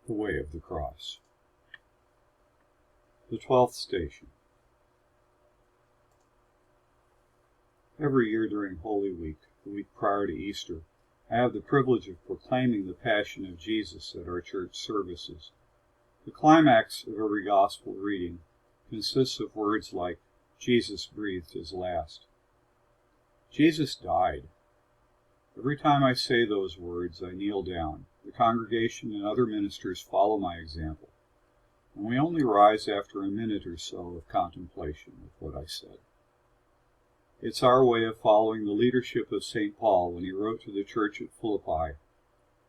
The Way of the Cross. The 12th Station. Every year during Holy Week, the week prior to Easter, I have the privilege of proclaiming the Passion of Jesus at our church services. The climax of every Gospel reading consists of words like, Jesus breathed his last. Jesus died. Every time I say those words, I kneel down. The congregation and other ministers follow my example, and we only rise after a minute or so of contemplation of what I said. It's our way of following the leadership of St. Paul when he wrote to the church at Philippi,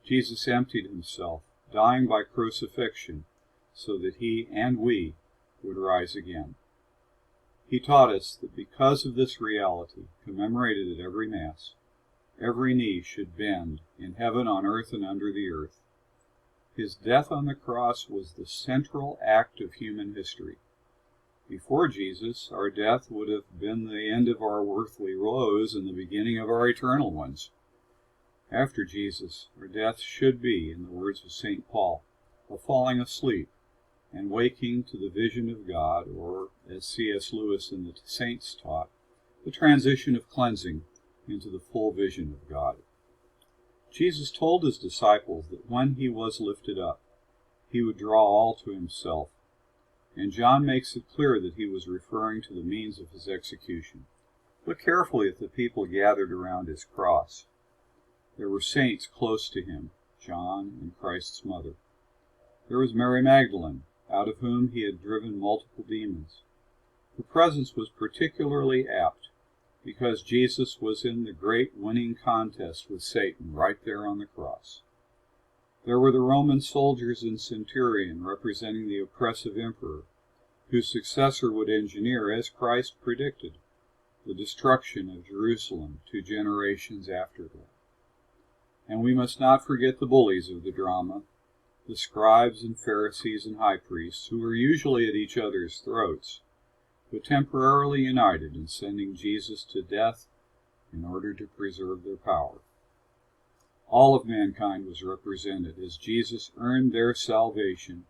Jesus emptied himself, dying by crucifixion, so that he and we would rise again. He taught us that because of this reality, commemorated at every Mass, every knee should bend in heaven, on earth, and under the earth. His death on the cross was the central act of human history. Before Jesus, our death would have been the end of our earthly woes and the beginning of our eternal ones. After Jesus, our death should be, in the words of St. Paul, a falling asleep and waking to the vision of God, or, as C.S. Lewis and the saints taught, the transition of cleansing into the full vision of God. Jesus told his disciples that when he was lifted up, he would draw all to himself, and John makes it clear that he was referring to the means of his execution. Look carefully at the people gathered around his cross. There were saints close to him, John and Christ's mother. There was Mary Magdalene, out of whom he had driven multiple demons. Her presence was particularly apt, because Jesus was in the great winning contest with Satan right there on the cross. There were the Roman soldiers and centurion representing the oppressive emperor, whose successor would engineer, as Christ predicted, the destruction of Jerusalem 2 generations after that. And we must not forget the bullies of the drama, the scribes and Pharisees and high priests, who were usually at each other's throats, but temporarily united in sending Jesus to death in order to preserve their power. All of mankind was represented as Jesus earned their salvation,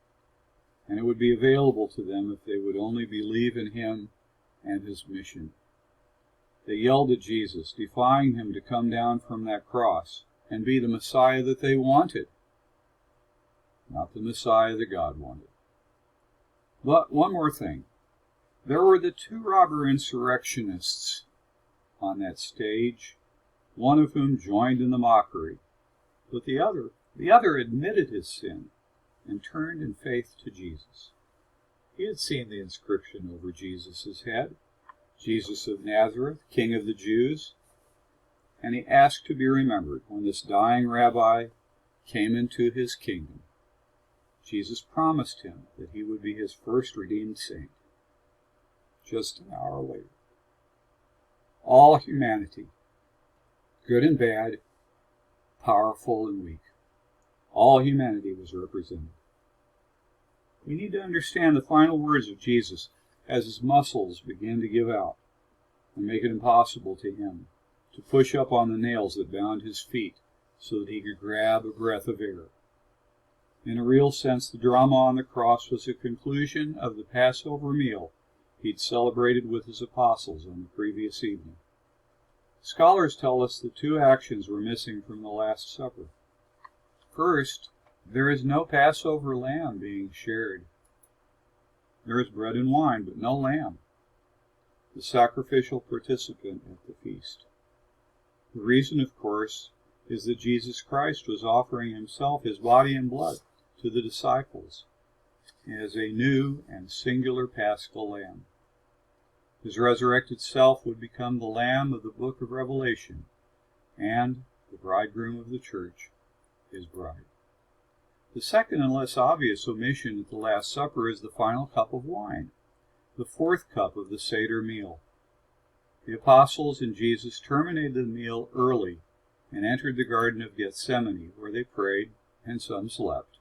and it would be available to them if they would only believe in him and his mission. They yelled at Jesus, defying him to come down from that cross and be the Messiah that they wanted, not the Messiah that God wanted. But one more thing. There were the 2 robber insurrectionists on that stage, one of whom joined in the mockery, but the other admitted his sin and turned in faith to Jesus. He had seen the inscription over Jesus' head, Jesus of Nazareth, King of the Jews, and he asked to be remembered when this dying rabbi came into his kingdom. Jesus promised him that he would be his first redeemed saint. Just an hour later, all humanity, good and bad, powerful and weak, all humanity was represented. We need to understand the final words of Jesus as his muscles began to give out and make it impossible to him to push up on the nails that bound his feet so that he could grab a breath of air. In a real sense, the drama on the cross was a conclusion of the Passover meal he'd celebrated with his apostles on the previous evening. Scholars tell us that 2 actions were missing from the Last Supper. First, there is no Passover lamb being shared. There is bread and wine, but no lamb, the sacrificial participant at the feast. The reason, of course, is that Jesus Christ was offering himself, his body and blood, to the disciples as a new and singular paschal lamb. His resurrected self would become the Lamb of the book of Revelation, and the bridegroom of the church, his bride. The second and less obvious omission at the Last Supper is the final cup of wine, the 4th cup of the Seder meal. The apostles and Jesus terminated the meal early and entered the Garden of Gethsemane, where they prayed, and some slept.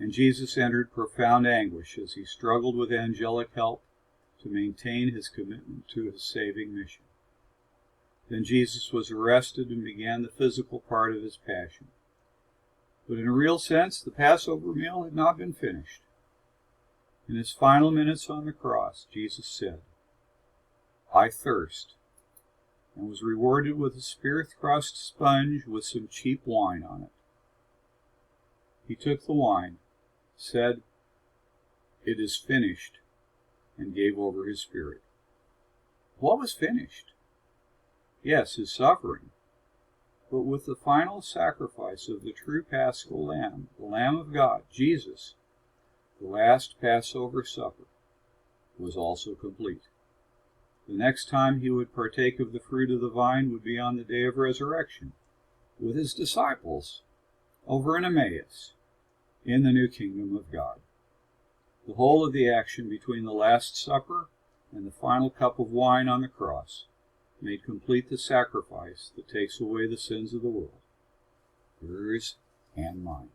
And Jesus entered profound anguish as he struggled with angelic help to maintain his commitment to his saving mission. Then Jesus was arrested and began the physical part of his passion. But in a real sense, the Passover meal had not been finished. In his final minutes on the cross, Jesus said, "I thirst," and was rewarded with a spear-thrust sponge with some cheap wine on it. He took the wine, said, "It is finished," and gave over his spirit. What was finished? Yes, his suffering. But with the final sacrifice of the true Paschal Lamb, the Lamb of God, Jesus, the last Passover supper was also complete. The next time he would partake of the fruit of the vine would be on the day of resurrection, with his disciples, over in Emmaus, in the new kingdom of God. The whole of the action between the Last Supper and the final cup of wine on the cross made complete the sacrifice that takes away the sins of the world, yours and mine.